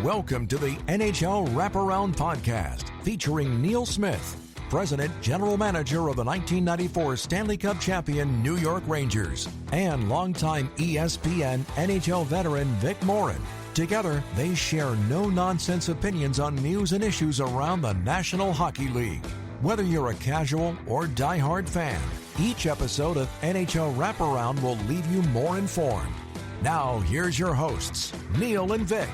Welcome to the NHL Wraparound podcast featuring Neil Smith, President General Manager of the 1994 Stanley Cup champion New York Rangers, and longtime ESPN NHL veteran Vic Morren. Together, they share no-nonsense opinions on news and issues around the National Hockey League. Whether you're a casual or diehard fan, each episode of NHL Wraparound will leave you more informed. Now, here's your hosts, Neil and Vic.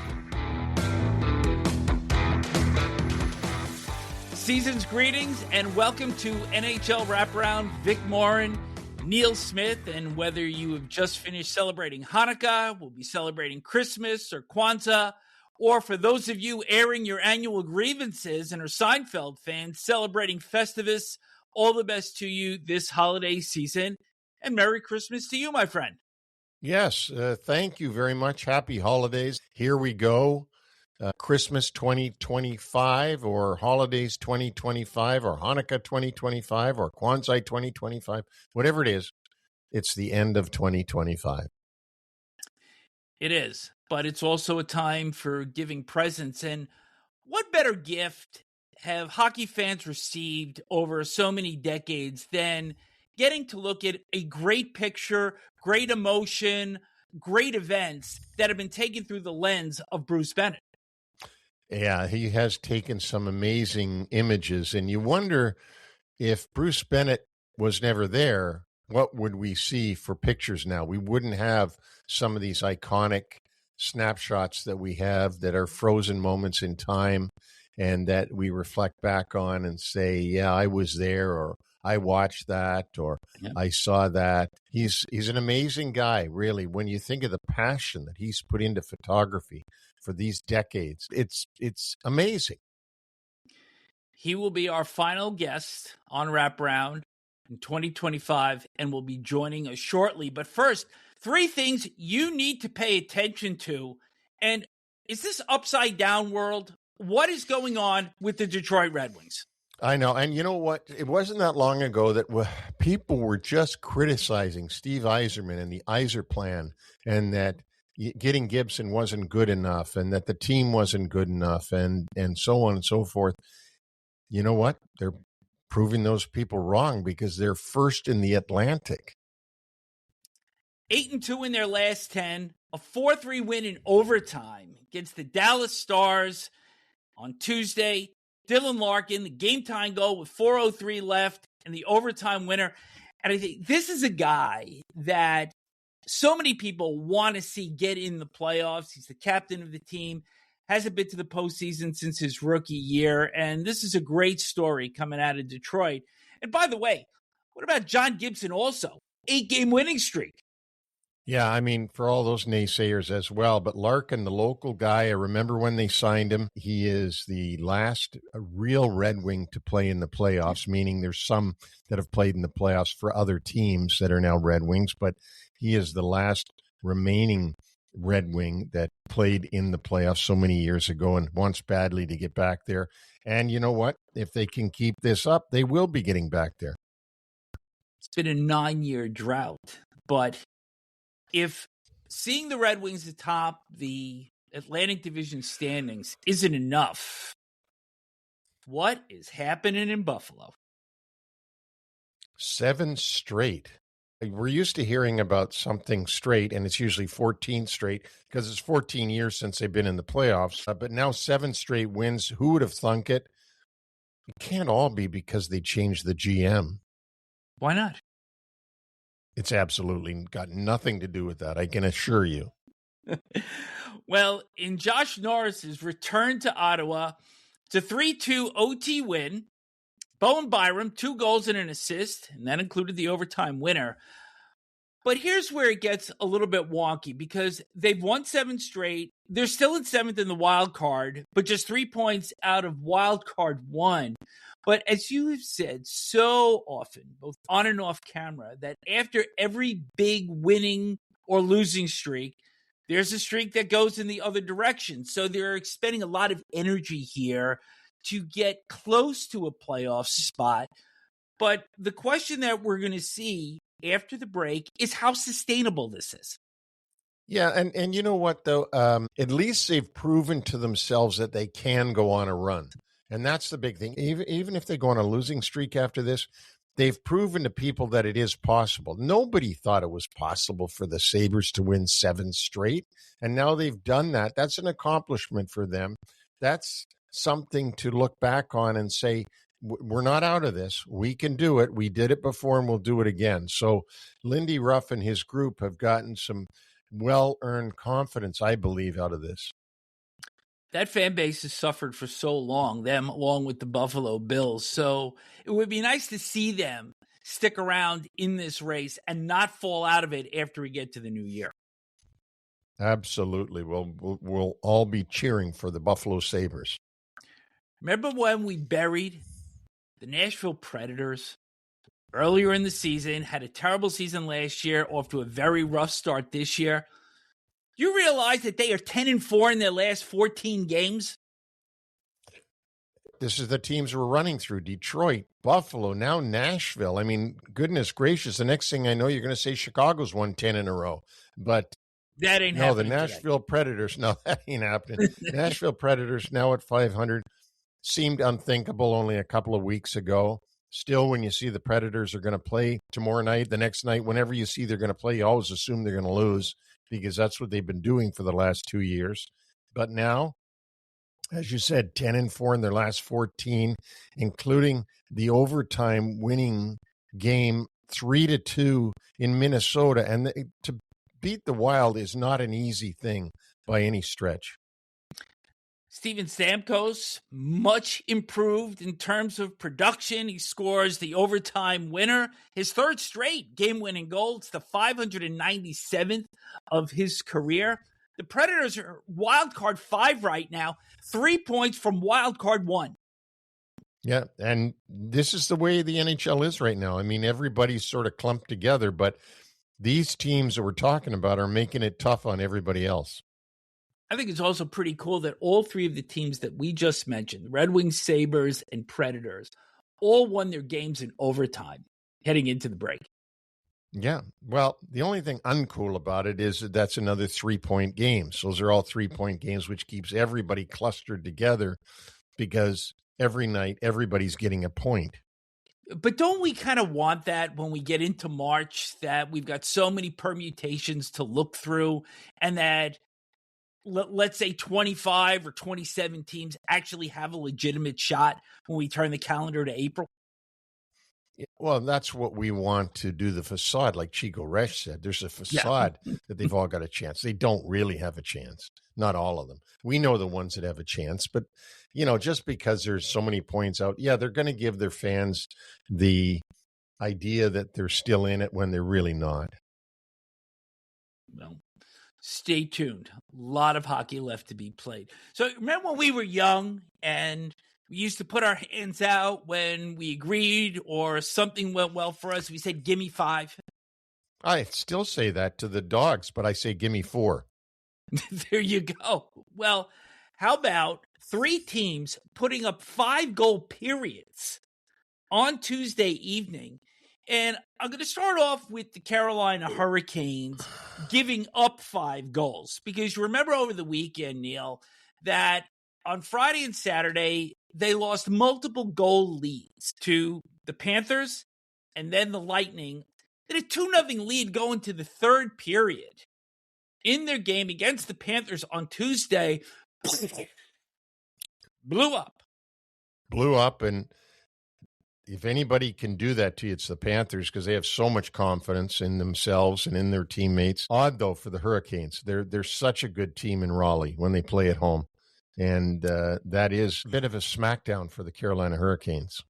Season's greetings and welcome to NHL Wraparound. Vic Morren, Neil Smith, and whether you have just finished celebrating Hanukkah, will be celebrating Christmas or Kwanzaa, or for those of you airing your annual grievances and are Seinfeld fans celebrating Festivus, all the best to you this holiday season, and Merry Christmas to you, my friend. Yes, thank you very much. Happy holidays. Here we go. Christmas 2025 or holidays 2025 or Hanukkah 2025 or Kwanzaa 2025, whatever it is, it's the end of 2025. It is, but it's also a time for giving presents. And what better gift have hockey fans received over so many decades than getting to look at a great picture, great emotion, great events that have been taken through the lens of Bruce Bennett? Yeah, he has taken some amazing images, and you wonder if Bruce Bennett was never there, what would we see for pictures now? We wouldn't have some of these iconic snapshots that we have that are frozen moments in time and that we reflect back on and say, yeah, I was there, or I watched that, or I saw that. He's an amazing guy, really. When you think of the passion that he's put into photography for these decades, it's amazing. He will be our final guest on Wraparound in 2025 and will be joining us shortly. But first, 3 things you need to pay attention to. And is this upside down world? What is going on with the Detroit Red Wings? I know. And you know what? It wasn't that long ago that people were just criticizing Steve Yzerman and the Yzer plan, and that getting Gibson wasn't good enough, and that the team wasn't good enough, and so on and so forth. You know what? They're proving those people wrong because they're first in the Atlantic. 8-2 in their last 10, a 4-3 win in overtime against the Dallas Stars on Tuesday. Dylan Larkin, the game-tying goal with 4:03 left, and the overtime winner. And I think this is a guy that so many people want to see get in the playoffs. He's the captain of the team, hasn't been to the postseason since his rookie year, and this is a great story coming out of Detroit. And by the way, what about John Gibson also? 8-game winning streak. Yeah, I mean, for all those naysayers as well. But Larkin, the local guy, I remember when they signed him, he is the last real Red Wing to play in the playoffs, meaning there's some that have played in the playoffs for other teams that are now Red Wings, but he is the last remaining Red Wing that played in the playoffs so many years ago and wants badly to get back there. And you know what? If they can keep this up, they will be getting back there. It's been a 9-year drought, but if seeing the Red Wings atop the Atlantic Division standings isn't enough, what is happening in Buffalo? 7 straight. We're used to hearing about something straight, and it's usually 14 straight because it's 14 years since they've been in the playoffs. But now 7 straight wins. Who would have thunk it? It can't all be because they changed the GM. Why not? It's absolutely got nothing to do with that, I can assure you. Well, in Josh Norris's return to Ottawa, it's a 3-2 OT win. Bowen Byram, 2 goals and an assist, and that included the overtime winner. But here's where it gets a little bit wonky because they've won 7 straight. They're still in 7th in the wild card, but just 3 points out of wild card 1. But as you have said so often, both on and off camera, that after every big winning or losing streak, there's a streak that goes in the other direction. So they're expending a lot of energy here to get close to a playoff spot. But the question that we're going to see after the break is how sustainable this is. Yeah, and you know what though? At least they've proven to themselves that they can go on a run, and that's the big thing. Even if they go on a losing streak after this, they've proven to people that it is possible. Nobody thought it was possible for the Sabres to win 7 straight, and now they've done that. That's an accomplishment for them. That's something to look back on and say, we're not out of this. We can do it. We did it before, and we'll do it again. So Lindy Ruff and his group have gotten some well-earned confidence, I believe, out of this. That fan base has suffered for so long, them along with the Buffalo Bills. So it would be nice to see them stick around in this race and not fall out of it after we get to the new year. Absolutely. We'll all be cheering for the Buffalo Sabres. Remember when we buried the Nashville Predators earlier in the season, had a terrible season last year, off to a very rough start this year? You realize that they are 10-4 in their last 14 games? This is the teams we're running through: Detroit, Buffalo, now Nashville. I mean, goodness gracious. The next thing I know, you're going to say Chicago's won 10 in a row. But that ain't no, the happening Nashville today. Predators, no, that ain't happening. Nashville Predators now at 500 seemed unthinkable only a couple of weeks ago. Still, when you see the Predators are going to play tomorrow night, the next night, whenever you see they're going to play, you always assume they're going to lose because that's what they've been doing for the last 2 years. But now, as you said, 10-4 in their last 14, including the overtime winning game 3-2 in Minnesota. And to beat the Wild is not an easy thing by any stretch. Steven Stamkos, much improved in terms of production. He scores the overtime winner, his third straight game-winning goal. It's the 597th of his career. The Predators are wild card 5 right now, 3 points from wild card 1. Yeah, and this is the way the NHL is right now. I mean, everybody's sort of clumped together, but these teams that we're talking about are making it tough on everybody else. I think it's also pretty cool that all 3 of the teams that we just mentioned, the Red Wings, Sabres, and Predators, all won their games in overtime heading into the break. Yeah. Well, the only thing uncool about it is that's another 3-point games. Those are all 3-point games, which keeps everybody clustered together because every night everybody's getting a point. But don't we kind of want that when we get into March, that we've got so many permutations to look through, and that let's say 25 or 27 teams actually have a legitimate shot when we turn the calendar to April? Well, that's what we want to do, the facade, like Chico Resch said. There's a facade that they've all got a chance. They don't really have a chance. Not all of them. We know the ones that have a chance, but, just because there's so many points out, they're going to give their fans the idea that they're still in it when they're really not. Well, stay tuned. A lot of hockey left to be played. So remember when we were young and we used to put our hands out when we agreed or something went well for us? We said, "Gimme 5." I still say that to the dogs, but I say, "Gimme 4." There you go. Well, how about 3 teams putting up 5-goal periods on Tuesday evening? And I'm going to start off with the Carolina Hurricanes giving up 5 goals. Because you remember over the weekend, Neil, that on Friday and Saturday, they lost multiple goal leads to the Panthers and then the Lightning. They had a 2-0 lead going to the third period. In their game against the Panthers on Tuesday, blew up. And if anybody can do that to you, it's the Panthers, because they have so much confidence in themselves and in their teammates. Odd, though, for the Hurricanes. They're such a good team in Raleigh when they play at home. And that is a bit of a smackdown for the Carolina Hurricanes.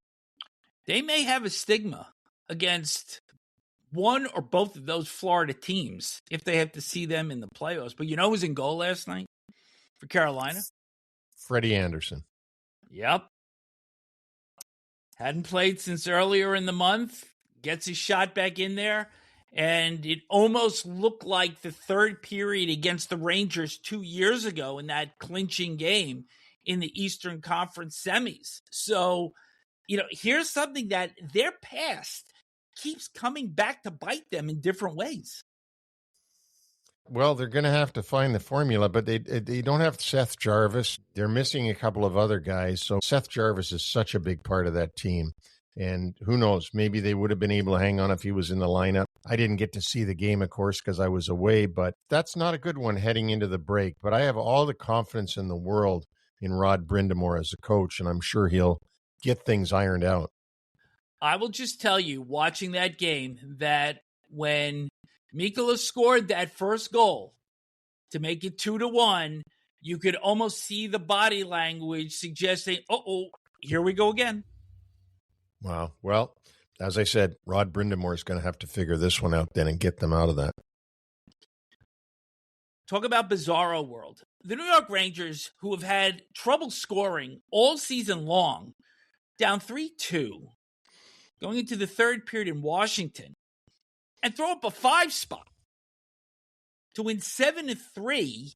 They may have a stigma against one or both of those Florida teams if they have to see them in the playoffs. But you know who's in goal last night for Carolina? Freddie Anderson. Yep. Hadn't played since earlier in the month. Gets his shot back in there. And it almost looked like the third period against the Rangers 2 years ago in that clinching game in the Eastern Conference semis. So, here's something that their past keeps coming back to bite them in different ways. Well, they're going to have to find the formula, but they don't have Seth Jarvis. They're missing a couple of other guys. So Seth Jarvis is such a big part of that team. And who knows, maybe they would have been able to hang on if he was in the lineup. I didn't get to see the game, of course, because I was away, but that's not a good one heading into the break. But I have all the confidence in the world in Rod Brind'Amour as a coach, and I'm sure he'll get things ironed out. I will just tell you, watching that game, that when Mikkola scored that first goal to make it 2-1, you could almost see the body language suggesting, here we go again. Wow. Well, as I said, Rod Brind'Amour is going to have to figure this one out then and get them out of that. Talk about bizarro world. The New York Rangers, who have had trouble scoring all season long, down 3-2, going into the third period in Washington, and throw up a 5 spot to win 7-3.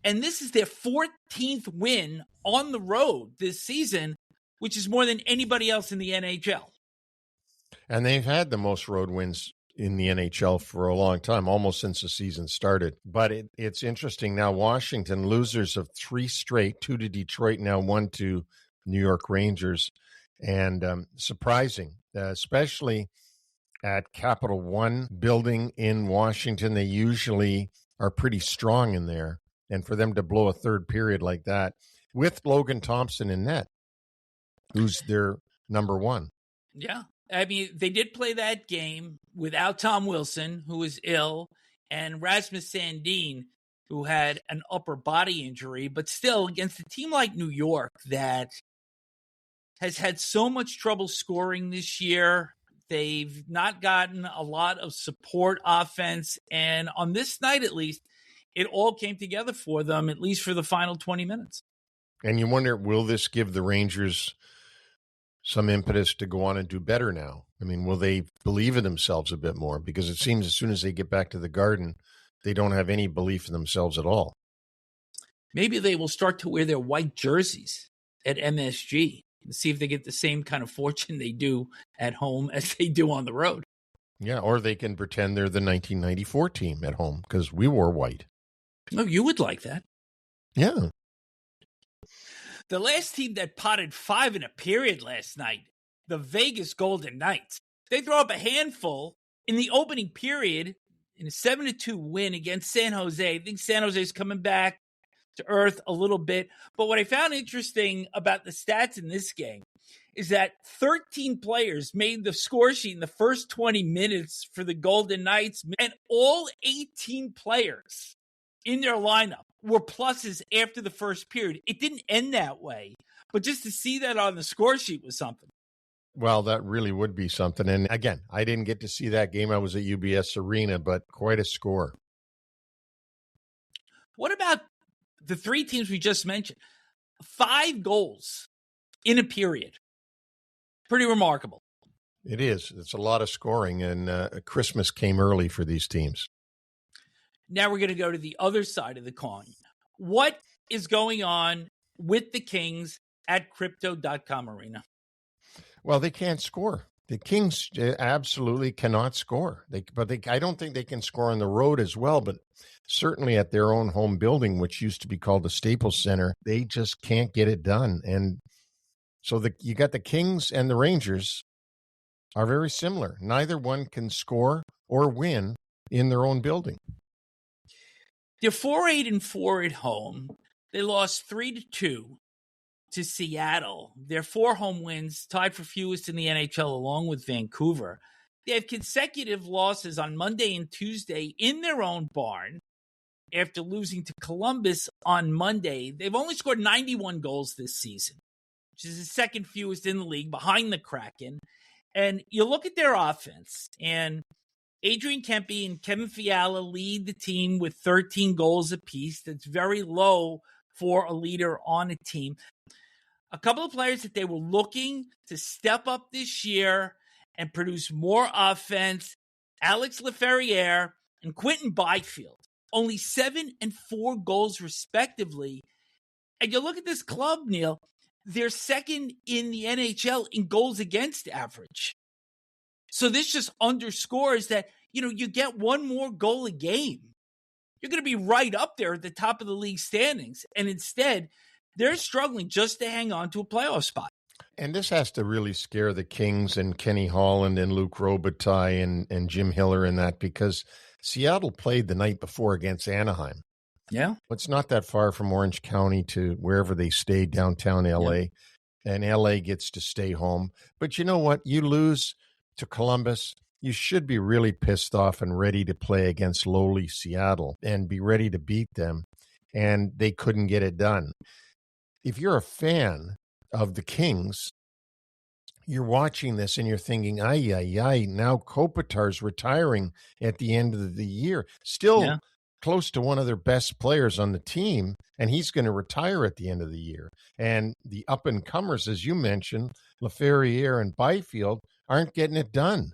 And this is their 14th win on the road this season, which is more than anybody else in the NHL. And they've had the most road wins in the NHL for a long time, almost since the season started. But it's interesting now, Washington, losers of 3 straight, 2 to Detroit, now 1 to New York Rangers. And surprising, especially at Capital One building in Washington. They usually are pretty strong in there. And for them to blow a third period like that with Logan Thompson in net, who's their number one. Yeah. I mean, they did play that game without Tom Wilson, who was ill, and Rasmus Sandin, who had an upper body injury, but still against a team like New York that has had so much trouble scoring this year. They've not gotten a lot of support offense. And on this night, at least, it all came together for them, at least for the final 20 minutes. And you wonder, will this give the Rangers some impetus to go on and do better now? I mean, will they believe in themselves a bit more? Because it seems as soon as they get back to the Garden, they don't have any belief in themselves at all. Maybe they will start to wear their white jerseys at MSG and see if they get the same kind of fortune they do at home as they do on the road. Yeah, or they can pretend they're the 1994 team at home because we wore white. No, you would like that. Yeah. The last team that potted 5 in a period last night, the Vegas Golden Knights. They throw up a handful in the opening period in a 7-2 win against San Jose. I think San Jose is coming back to earth a little bit. But what I found interesting about the stats in this game is that 13 players made the score sheet in the first 20 minutes for the Golden Knights, and all 18 players in their lineup were pluses after the first period. It didn't end that way, but just to see that on the score sheet was something. Well, that really would be something. And again, I didn't get to see that game. I was at UBS Arena, but quite a score. What about the 3 teams we just mentioned? 5 goals in a period. Pretty remarkable. It is. It's a lot of scoring, and Christmas came early for these teams. Now we're going to go to the other side of the coin. What is going on with the Kings at Crypto.com Arena? Well, they can't score. The Kings absolutely cannot score. I don't think they can score on the road as well, but certainly at their own home building, which used to be called the Staples Center, they just can't get it done. And so you got the Kings and the Rangers are very similar. Neither one can score or win in their own building. They're 4-8-4 at home. They lost 3-2 to Seattle. Their 4 home wins, tied for fewest in the NHL, along with Vancouver. They have consecutive losses on Monday and Tuesday in their own barn after losing to Columbus on Monday. They've only scored 91 goals this season, which is the second fewest in the league behind the Kraken. And you look at their offense, and Adrian Kempe and Kevin Fiala lead the team with 13 goals apiece. That's very low for a leader on a team. A couple of players that they were looking to step up this year and produce more offense, Alex Laferriere and Quentin Byfield, only 7 and 4 goals respectively. And you look at this club, Neil, they're second in the NHL in goals against average. So this just underscores that, you get one more goal a game. you're going to be right up there at the top of the league standings. And instead, they're struggling just to hang on to a playoff spot. And this has to really scare the Kings and Kenny Holland and Luc Robitaille and Jim Hiller in that, because Seattle played the night before against Anaheim. Yeah. It's not that far from Orange County to wherever they stayed, downtown L.A., and L.A. gets to stay home. But you know what? You lose to Columbus, you should be really pissed off and ready to play against lowly Seattle and be ready to beat them, and they couldn't get it done. If you're a fan of the Kings, you're watching this and you're thinking, ay, now Kopitar's retiring at the end of the year. Still close to one of their best players on the team, and he's going to retire at the end of the year. And the up-and-comers, as you mentioned, Laferriere and Byfield, aren't getting it done.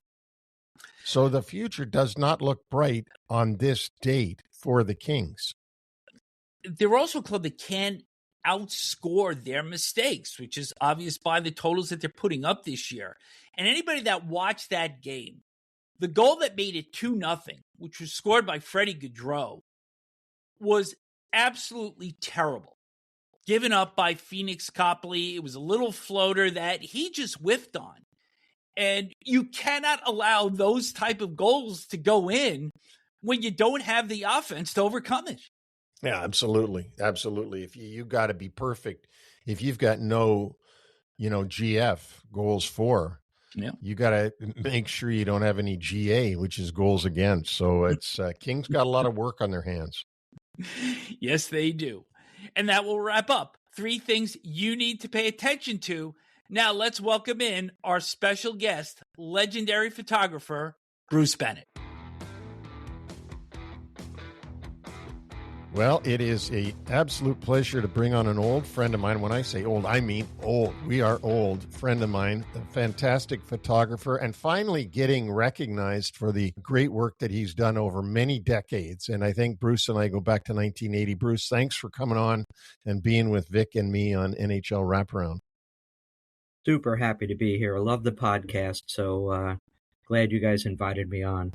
So the future does not look bright on this date for the Kings. They're also a club that can't outscore their mistakes, which is obvious by the totals that they're putting up this year. And anybody that watched that game, the goal that made it 2-0, which was scored by Freddie Gaudreau, was absolutely terrible. Given up by Phoenix Copley. It was a little floater that he just whiffed on. And you cannot allow those type of goals to go in when you don't have the offense to overcome it. Yeah, absolutely. Absolutely. If you got to be perfect, if you've got no, GF, goals for, you got to make sure you don't have any GA, which is goals against. So it's Kings got a lot of work on their hands. Yes, they do. And that will wrap up 3 things you need to pay attention to. Now let's welcome in our special guest, legendary photographer, Bruce Bennett. Well, it is an absolute pleasure to bring on an old friend of mine. When I say old, I mean old. We are old. Friend of mine, a fantastic photographer, and finally getting recognized for the great work that he's done over many decades. And I think Bruce and I go back to 1980. Bruce, thanks for coming on and being with Vic and me on NHL Wraparound. Super happy to be here. I love the podcast, so glad you guys invited me on.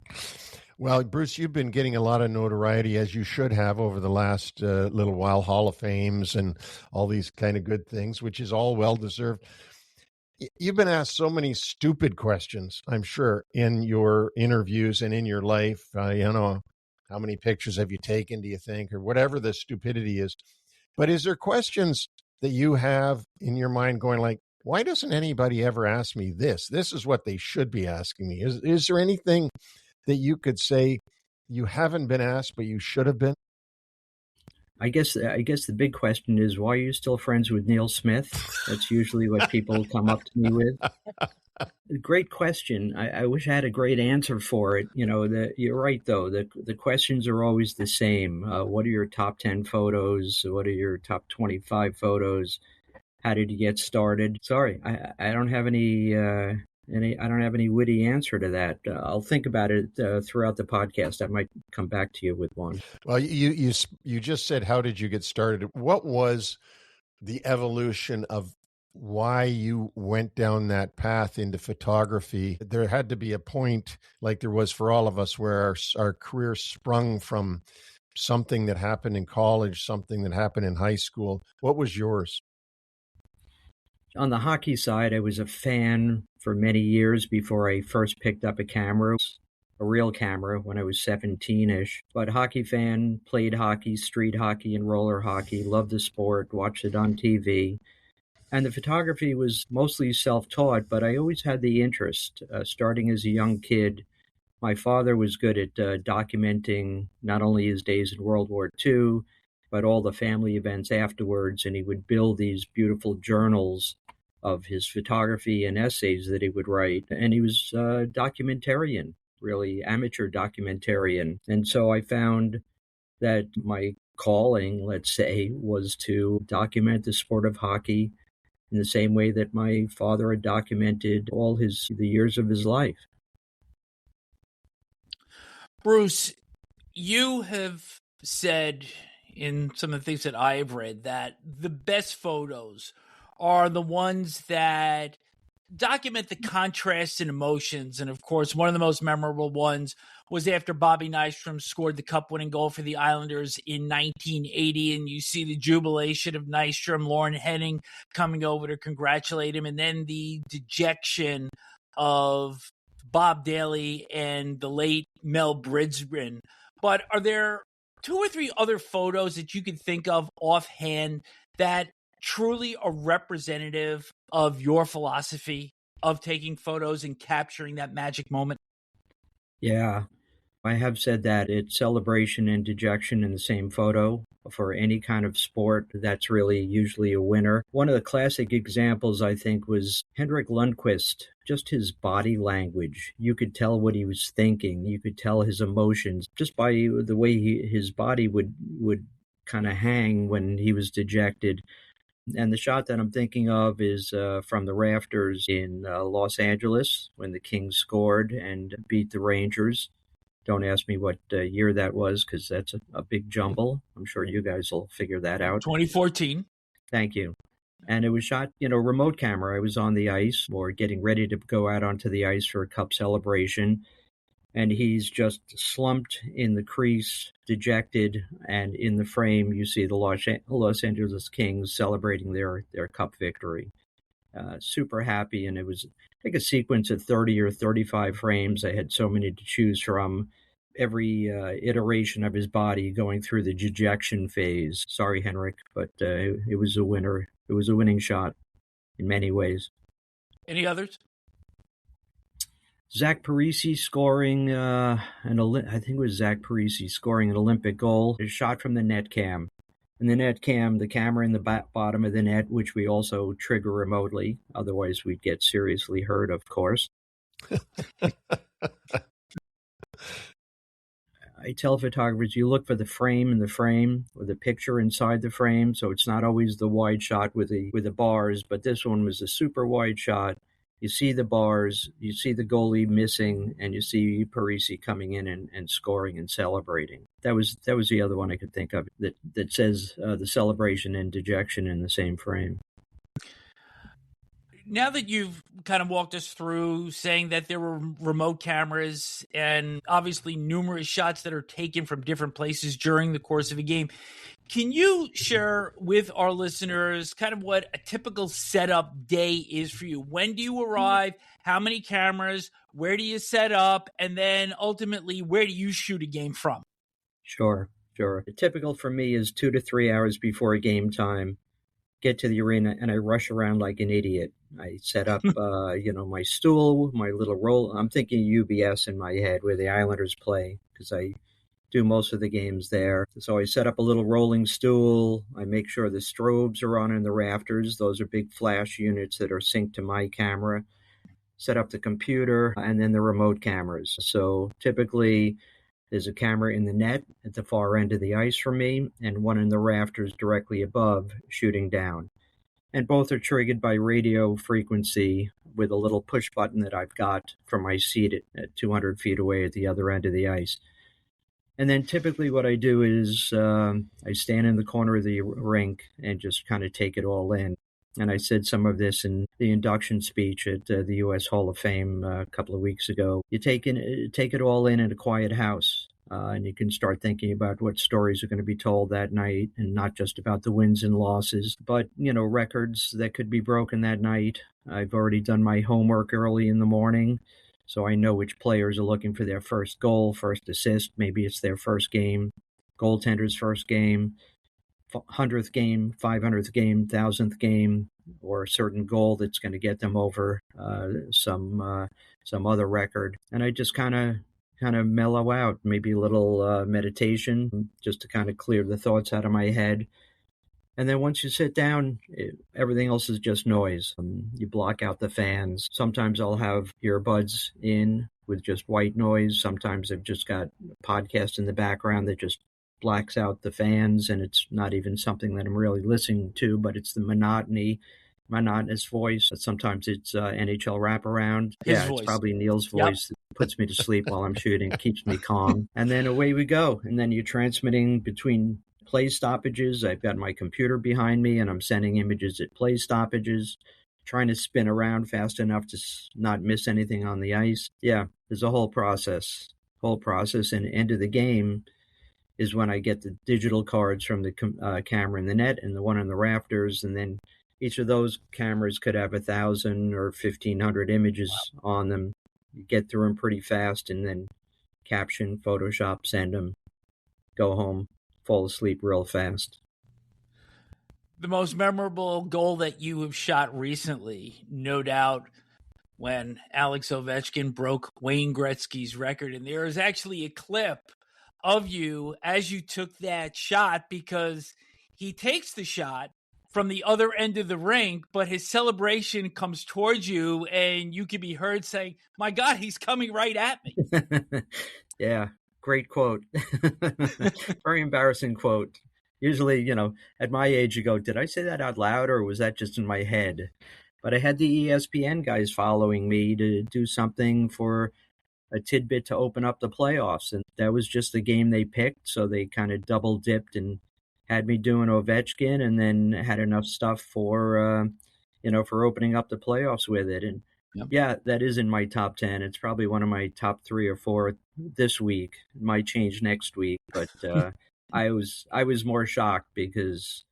Well, Bruce, you've been getting a lot of notoriety, as you should have, over the last little while, Hall of Fames and all these kind of good things, which is all well-deserved. You've been asked so many stupid questions, I'm sure, in your interviews and in your life. How many pictures have you taken, do you think, or whatever the stupidity is. But is there questions that you have in your mind going like, why doesn't anybody ever ask me this? This is what they should be asking me. Is there anything that you could say you haven't been asked, but you should have been? I guess the big question is, why are you still friends with Neil Smith? That's usually what people come up to me with. Great question. I wish I had a great answer for it. You're right, though. The questions are always the same. What are your top 10 photos? What are your top 25 photos? How did you get started? Sorry, I don't have any witty answer to that. I'll think about it throughout the podcast. I might come back to you with one. Well, you just said, how did you get started? What was the evolution of why you went down that path into photography? There had to be a point, like there was for all of us, where our career sprung from something that happened in college, something that happened in high school. What was yours? On the hockey side, I was a fan for many years before I first picked up a camera, a real camera, when I was 17-ish. But hockey fan, played hockey, street hockey, and roller hockey, loved the sport, watched it on TV. And the photography was mostly self-taught, but I always had the interest. Starting as a young kid, my father was good at documenting not only his days in World War II, but all the family events afterwards, and he would build these beautiful journals of his photography and essays that he would write. And he was a documentarian, really amateur documentarian. And so I found that my calling, let's say, was to document the sport of hockey in the same way that my father had documented all the years of his life. Bruce, you have said in some of the things that I have read that the best photos are the ones that document the contrasts and emotions. And of course, one of the most memorable ones was after Bobby Nystrom scored the cup-winning goal for the Islanders in 1980. And you see the jubilation of Nystrom, Lauren Henning coming over to congratulate him, and then the dejection of Bob Daly and the late Mel Brisbane. But are there 2 or 3 other photos that you could think of offhand that truly are representative of your philosophy of taking photos and capturing that magic moment? Yeah, I have said that it's celebration and dejection in the same photo. For any kind of sport, that's really usually a winner. One of the classic examples, I think, was Henrik Lundqvist. Just his body language. You could tell what he was thinking. You could tell his emotions just by the way his body would kind of hang when he was dejected. And the shot that I'm thinking of is from the rafters in Los Angeles when the Kings scored and beat the Rangers. Don't ask me what year that was because that's a big jumble. I'm sure you guys will figure that out. 2014. Thank you. And it was shot, remote camera. I was on the ice or getting ready to go out onto the ice for a cup celebration. And he's just slumped in the crease, dejected, and in the frame you see the Los Angeles Kings celebrating their cup victory. Super happy, and it was like a sequence of 30 or 35 frames. I had so many to choose from. Every iteration of his body going through the dejection phase. Sorry, Henrik, but it was a winner. It was a winning shot in many ways. Any others? Zach Parise scoring I think it was Zach Parise scoring an Olympic goal. A shot from the net cam. And the net cam, the camera in the bottom of the net, which we also trigger remotely. Otherwise, we'd get seriously hurt, of course. I tell photographers, you look for the frame in the frame or the picture inside the frame. So it's not always the wide shot with the bars, but this one was a super wide shot. You see the bars, you see the goalie missing, and you see Parise coming in and scoring and celebrating. That was the other one I could think of that says the celebration and dejection in the same frame. Now that you've kind of walked us through saying that there were remote cameras and obviously numerous shots that are taken from different places during the course of a game, can you share with our listeners kind of what a typical setup day is for you? When do you arrive? How many cameras? Where do you set up? And then ultimately, where do you shoot a game from? Sure. The typical for me is 2 to 3 hours before game time. Get to the arena and I rush around like an idiot. I set up, my stool, my little roll. I'm thinking UBS in my head where the Islanders play because I do most of the games there. So I set up a little rolling stool. I make sure the strobes are on in the rafters. Those are big flash units that are synced to my camera. Set up the computer and then the remote cameras. So typically there's a camera in the net at the far end of the ice for me and one in the rafters directly above shooting down. And both are triggered by radio frequency with a little push button that I've got from my seat at 200 feet away at the other end of the ice. And then typically what I do is I stand in the corner of the rink and just kind of take it all in. And I said some of this in the induction speech at the U.S. Hall of Fame a couple of weeks ago. You take it all in a quiet house. And you can start thinking about what stories are going to be told that night and not just about the wins and losses, but, records that could be broken that night. I've already done my homework early in the morning, so I know which players are looking for their first goal, first assist. Maybe it's their first game, goaltender's first game, 100th game, 500th game, 1,000th game, or a certain goal that's going to get them over some other record. And I just kind of mellow out, maybe a little meditation just to kind of clear the thoughts out of my head. And then once you sit down, everything else is just noise. You block out the fans. Sometimes I'll have earbuds in with just white noise. Sometimes I've just got a podcast in the background that just blacks out the fans, and it's not even something that I'm really listening to, but it's the monotonous voice. Sometimes it's NHL Wraparound. His voice. It's probably Neil's voice that puts me to sleep while I'm shooting, keeps me calm. And then away we go. And then you're transmitting between play stoppages. I've got my computer behind me, and I'm sending images at play stoppages, trying to spin around fast enough to not miss anything on the ice. Yeah, there's a whole process. And end of the game is when I get the digital cards from the camera in the net and the one on the rafters, and then each of those cameras could have 1,000 or 1,500 images on them. You get through them pretty fast, and then caption, Photoshop, send them, go home, fall asleep real fast. The most memorable goal that you have shot recently, no doubt, when Alex Ovechkin broke Wayne Gretzky's record. And there is actually a clip of you as you took that shot, because he takes the shot from the other end of the rink, but his celebration comes towards you, and you can be heard saying, "My God, he's coming right at me." Yeah, great quote. Very embarrassing quote. Usually, at my age, you go, did I say that out loud, or was that just in my head? But I had the ESPN guys following me to do something for a tidbit to open up the playoffs. And that was just the game they picked. So they kind of double dipped and had me doing Ovechkin, and then had enough stuff for opening up the playoffs with it. And yeah, that is in my top 10. It's probably one of my top 3 or 4 this week. It might change next week, but I was more shocked because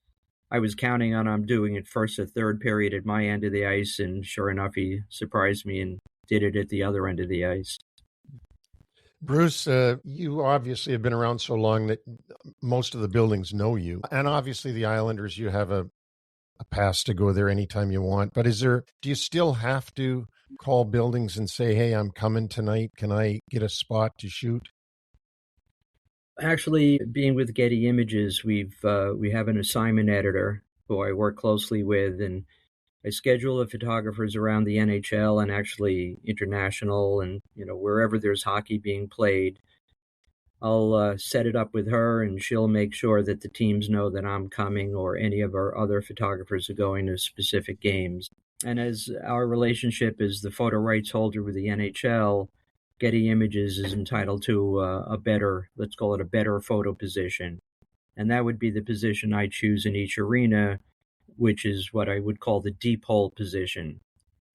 I was counting on him doing it first or third period at my end of the ice, and sure enough, he surprised me and did it at the other end of the ice. Bruce, you obviously have been around so long that most of the buildings know you. And obviously the Islanders, you have a pass to go there anytime you want. But do you still have to call buildings and say, hey, I'm coming tonight, can I get a spot to shoot? Actually, being with Getty Images, we have an assignment editor who I work closely with, and I schedule the photographers around the NHL and actually international, and wherever there's hockey being played. I'll set it up with her, and she'll make sure that the teams know that I'm coming, or any of our other photographers are going to specific games. And as our relationship is the photo rights holder with the NHL, Getty Images is entitled to let's call it a better photo position. And that would be the position I choose in each arena, which is what I would call the deep hole position.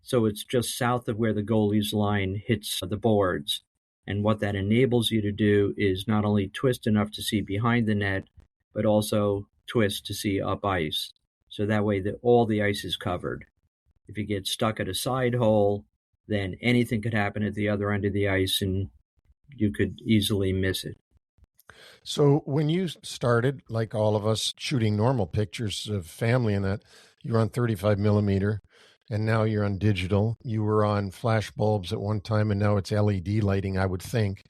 So it's just south of where the goalie's line hits the boards. And what that enables you to do is not only twist enough to see behind the net, but also twist to see up ice. So that way all the ice is covered. If you get stuck at a side hole, then anything could happen at the other end of the ice, and you could easily miss it. So when you started, like all of us, shooting normal pictures of family and that, you were on 35 millimeter, and now you're on digital. You were on flash bulbs at one time, and now it's LED lighting, I would think.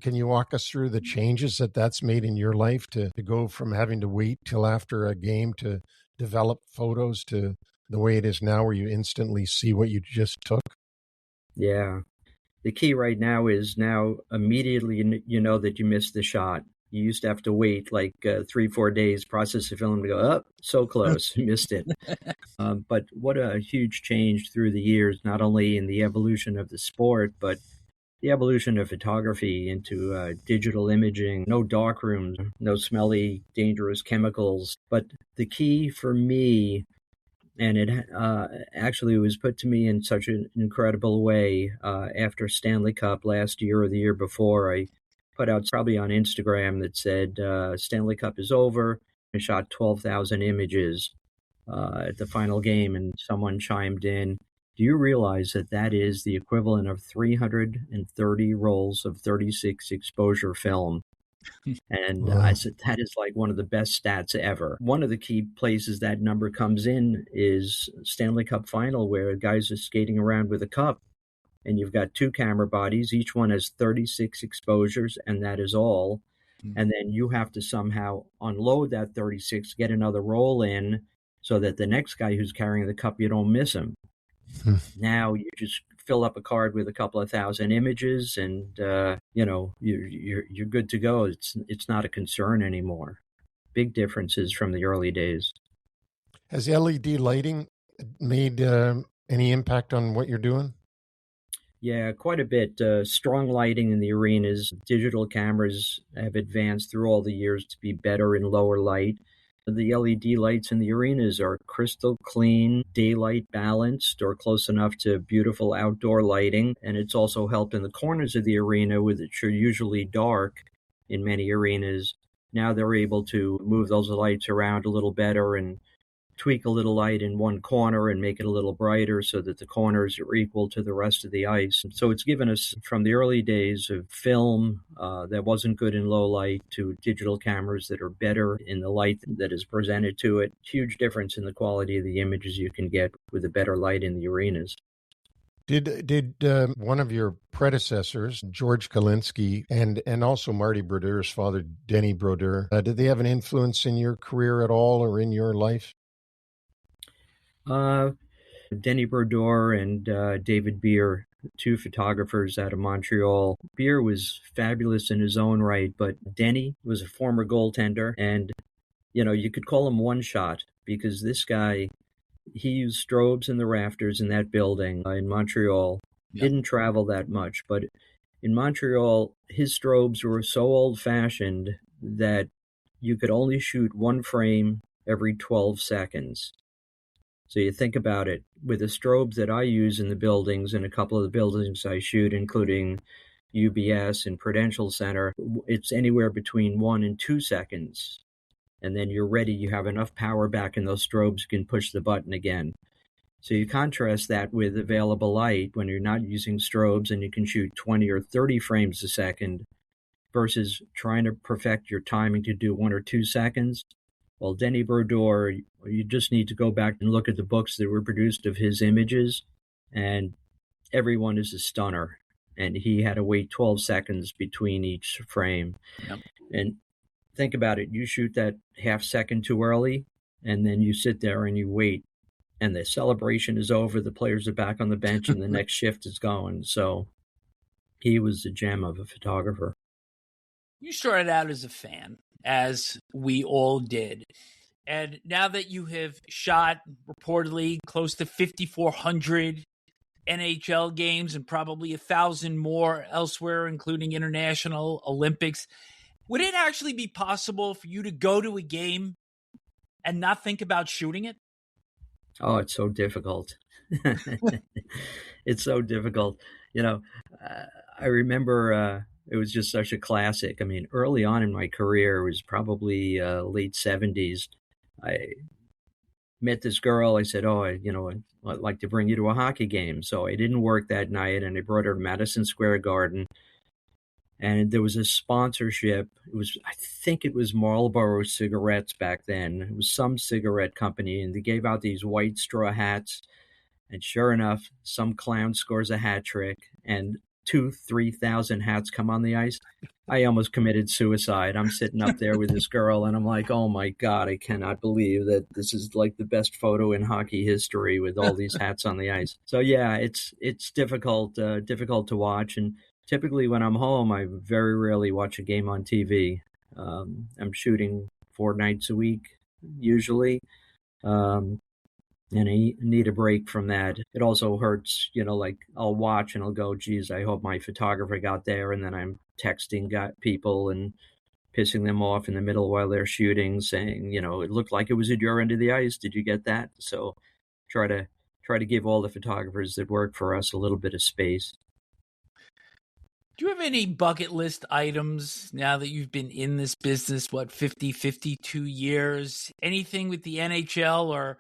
Can you walk us through the changes that's made in your life to go from having to wait till after a game to develop photos to the way it is now, where you instantly see what you just took? Yeah. The key right now is immediately you know that you missed the shot. You used to have to wait like 3-4 days, process the film to go, oh, so close, missed it. But what a huge change through the years, not only in the evolution of the sport, but the evolution of photography into digital imaging, no dark rooms, no smelly, dangerous chemicals. But the key for me, and it actually was put to me in such an incredible way after Stanley Cup last year or the year before, I put out probably on Instagram that said, Stanley Cup is over. I shot 12,000 images at the final game, and someone chimed in, do you realize that is the equivalent of 330 rolls of 36 exposure film? And wow. I said, that is like one of the best stats ever. One of the key places that number comes in is Stanley Cup final, where guys are skating around with a cup, and you've got 2 camera bodies. Each one has 36 exposures, and that is all. Mm-hmm. And then you have to somehow unload that 36, get another roll in, so that the next guy who's carrying the cup, you don't miss him. Now you just fill up a card with a couple of thousand images, and you're good to go. It's not a concern anymore. Big differences from the early days. Has LED lighting made any impact on what you're doing? Yeah, quite a bit. Strong lighting in the arenas. Digital cameras have advanced through all the years to be better in lower light. The LED lights in the arenas are crystal clean, daylight balanced, or close enough to beautiful outdoor lighting. And it's also helped in the corners of the arena, which are usually dark in many arenas. Now they're able to move those lights around a little better and tweak a little light in one corner and make it a little brighter so that the corners are equal to the rest of the ice. So it's given us, from the early days of film that wasn't good in low light to digital cameras that are better in the light that is presented to it, huge difference in the quality of the images you can get with a better light in the arenas. Did one of your predecessors, George Kalinsky, and also Marty Brodeur's father, Denny Brodeur, did they have an influence in your career at all or in your life? Denny Brodeur and David Beer, two photographers out of Montreal. Beer was fabulous in his own right, but Denny was a former goaltender, and you could call him one shot because this guy, he used strobes in the rafters in that building in Montreal. Yep. Didn't travel that much, but in Montreal, his strobes were so old-fashioned that you could only shoot one frame every 12 seconds. So you think about it, with the strobes that I use in the buildings, and a couple of the buildings I shoot, including UBS and Prudential Center, it's anywhere between 1 and 2 seconds. And then you're ready, you have enough power back in those strobes, you can push the button again. So you contrast that with available light when you're not using strobes and you can shoot 20 or 30 frames a second versus trying to perfect your timing to do 1 or 2 seconds. Well, Denny Brodeur, you just need to go back and look at the books that were produced of his images, and everyone is a stunner. And he had to wait 12 seconds between each frame. Yep. And think about it. You shoot that half second too early, and then you sit there and you wait, and the celebration is over. The players are back on the bench, and the next shift is going. So he was a gem of a photographer. You started out as a fan, as we all did. And now that you have shot reportedly close to 5,400 NHL games and probably 1,000 more elsewhere, including international Olympics, would it actually be possible for you to go to a game and not think about shooting it? Oh, it's so difficult. It's so difficult. I remember it was just such a classic. I mean, early on in my career, it was probably late 70s. I met this girl. I said, I'd like to bring you to a hockey game. So I didn't work that night, and I brought her to Madison Square Garden. And there was a sponsorship. I think it was Marlboro cigarettes back then. It was some cigarette company, and they gave out these white straw hats. And sure enough, some clown scores a hat trick, and 2,000-3,000 hats come on the ice. I almost committed suicide. I'm sitting up there with this girl, and I'm like, oh my God, I cannot believe that this is like the best photo in hockey history with all these hats on the ice. So yeah, it's difficult to watch. And typically when I'm home, I very rarely watch a game on TV. I'm shooting 4 nights a week, usually. And I need a break from that. It also hurts, like I'll watch and I'll go, geez, I hope my photographer got there. And then I'm texting people and pissing them off in the middle while they're shooting, saying, it looked like it was at your end of the ice. Did you get that? So try to give all the photographers that work for us a little bit of space. Do you have any bucket list items now that you've been in this business, 52 years? Anything with the NHL or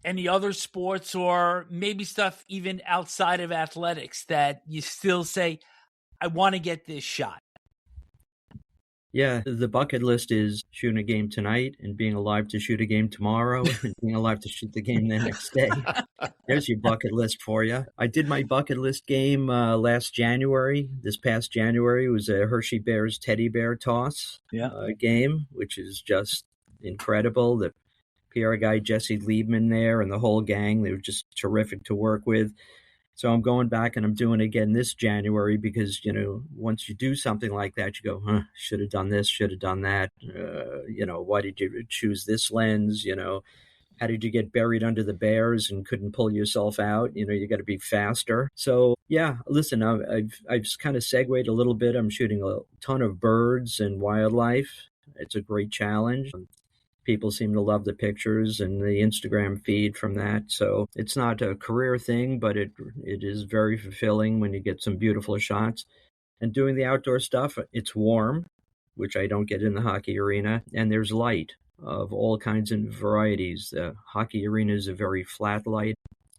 any other sports, or maybe stuff even outside of athletics that you still say, I want to get this shot? Yeah, the bucket list is shooting a game tonight and being alive to shoot a game tomorrow and being alive to shoot the game the next day. There's your bucket list for you. I did my bucket list game last January. This past January was a Hershey Bears teddy bear toss game, which is just incredible. The PR guy, Jesse Liebman there, and the whole gang, they were just terrific to work with. So I'm going back and I'm doing it again this January because, once you do something like that, you go, should have done this, should have done that. Why did you choose this lens? How did you get buried under the bears and couldn't pull yourself out? You got to be faster. So, yeah, listen, I've kind of segued a little bit. I'm shooting a ton of birds and wildlife. It's a great challenge. People seem to love the pictures and the Instagram feed from that. So it's not a career thing, but it is very fulfilling when you get some beautiful shots. And doing the outdoor stuff, it's warm, which I don't get in the hockey arena, and there's light of all kinds and varieties. The hockey arena is a very flat light,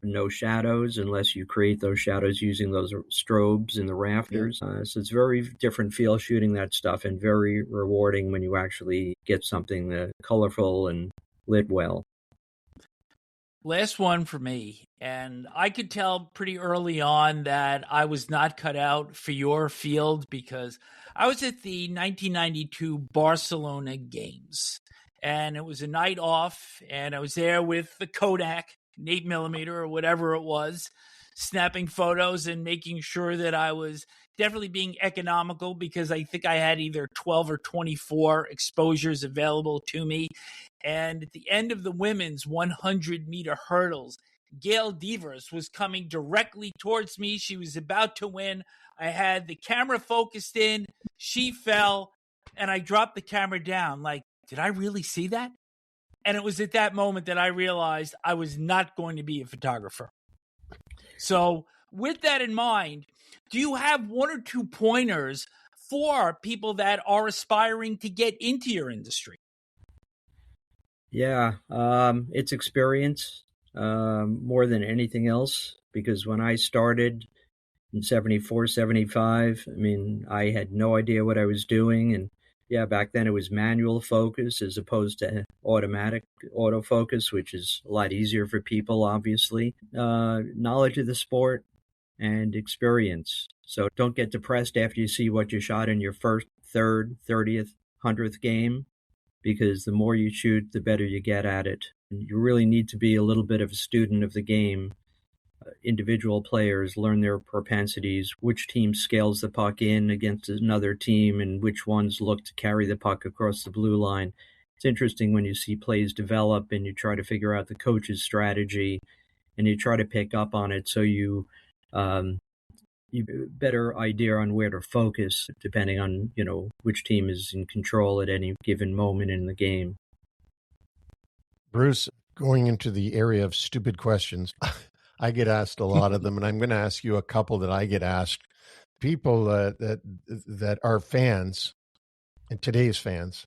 no shadows unless you create those shadows using those strobes in the rafters. So it's very different feel shooting that stuff, and very rewarding when you actually get something colorful and lit well. Last one for me. And I could tell pretty early on that I was not cut out for your field, because I was at the 1992 Barcelona games, and it was a night off, and I was there with the Kodak, an 8mm or whatever it was, snapping photos and making sure that I was definitely being economical, because I think I had either 12 or 24 exposures available to me. And at the end of the women's 100-meter hurdles, Gail Devers was coming directly towards me. She was about to win. I had the camera focused in. She fell, and I dropped the camera down. Like, did I really see that? And it was at that moment that I realized I was not going to be a photographer. So with that in mind, do you have one or two pointers for people that are aspiring to get into your industry? Yeah, it's experience more than anything else, because when I started in 74, 75, I mean, I had no idea what I was doing. And yeah, back then it was manual focus as opposed to automatic autofocus, which is a lot easier for people, obviously. Knowledge of the sport and experience. So don't get depressed after you see what you shot in your first, third, 30th, 100th game, because the more you shoot, the better you get at it. And you really need to be a little bit of a student of the game. Individual players learn their propensities, which team scales the puck in against another team, and which ones look to carry the puck across the blue line. It's interesting when you see plays develop and you try to figure out the coach's strategy, and you try to pick up on it, so you better idea on where to focus depending on, which team is in control at any given moment in the game. Bruce, going into the area of stupid questions, I get asked a lot of them, and I'm going to ask you a couple that I get asked. People that are fans, and today's fans,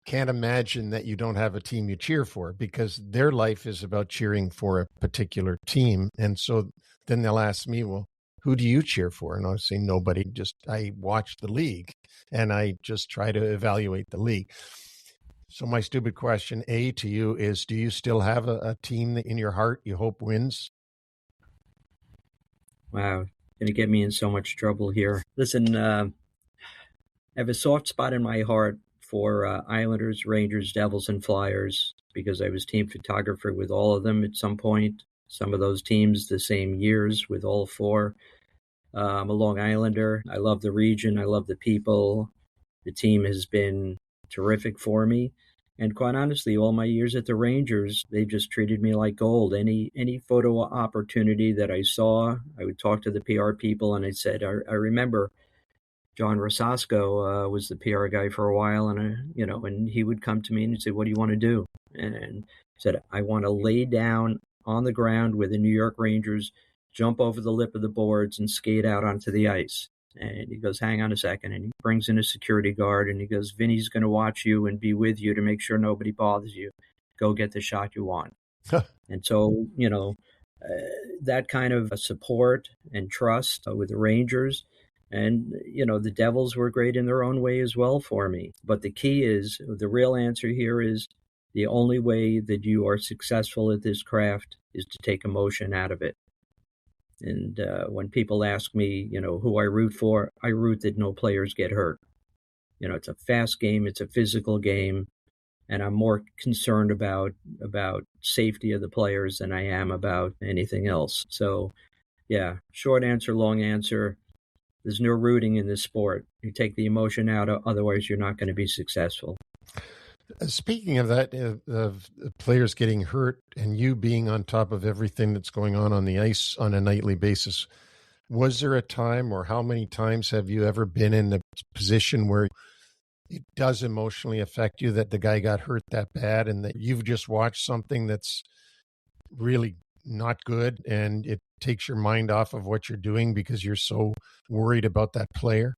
can't imagine that you don't have a team you cheer for, because their life is about cheering for a particular team. And so then they'll ask me, well, who do you cheer for? And I'll say, nobody. Just I watch the league, and I just try to evaluate the league. So my stupid question, A, to you is, do you still have a team that in your heart you hope wins? Wow, going to get me in so much trouble here. Listen, I have a soft spot in my heart for Islanders, Rangers, Devils, and Flyers, because I was team photographer with all of them at some point. Some of those teams the same years with all four. I'm a Long Islander. I love the region. I love the people. The team has been terrific for me. And quite honestly, all my years at the Rangers, they just treated me like gold. Any photo opportunity that I saw, I would talk to the PR people, and I said, I remember John Rosasco was the PR guy for a while, and and he would come to me and he'd say, "What do you want to do?" And I said, "I want to lay down on the ground with the New York Rangers, jump over the lip of the boards, and skate out onto the ice." And he goes, "Hang on a second." And he brings in a security guard, and he goes, "Vinny's going to watch you and be with you to make sure nobody bothers you. Go get the shot you want." And so, that kind of support and trust with the Rangers. And, the Devils were great in their own way as well for me. But the key is, the real answer here is, the only way that you are successful at this craft is to take emotion out of it. And when people ask me, who I root for, I root that no players get hurt. It's a fast game, it's a physical game, and I'm more concerned about safety of the players than I am about anything else. So, yeah, short answer, long answer. There's no rooting in this sport. You take the emotion out, otherwise you're not going to be successful. Speaking of that, of players getting hurt and you being on top of everything that's going on the ice on a nightly basis, was there a time, or how many times have you ever been in a position where it does emotionally affect you that the guy got hurt that bad and that you've just watched something that's really not good and it takes your mind off of what you're doing because you're so worried about that player?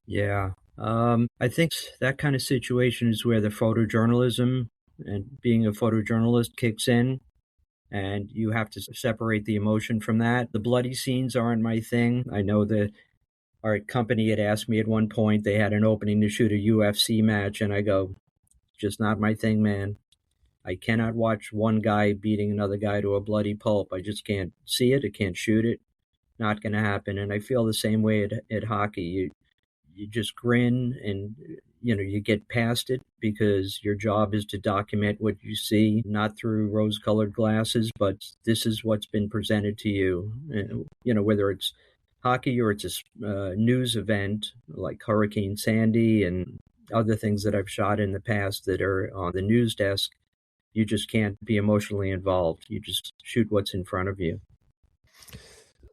Yeah. I think that kind of situation is where the photojournalism and being a photojournalist kicks in, and you have to separate the emotion from that. The bloody scenes aren't my thing. I know that our company had asked me at one point, they had an opening to shoot a UFC match, and I go, just not my thing, man. I cannot watch one guy beating another guy to a bloody pulp. I just can't see it. I can't shoot it. Not going to happen. And I feel the same way at hockey. You just grin and, you get past it because your job is to document what you see, not through rose-colored glasses, but this is what's been presented to you. Whether it's hockey or it's a news event like Hurricane Sandy and other things that I've shot in the past that are on the news desk, you just can't be emotionally involved. You just shoot what's in front of you.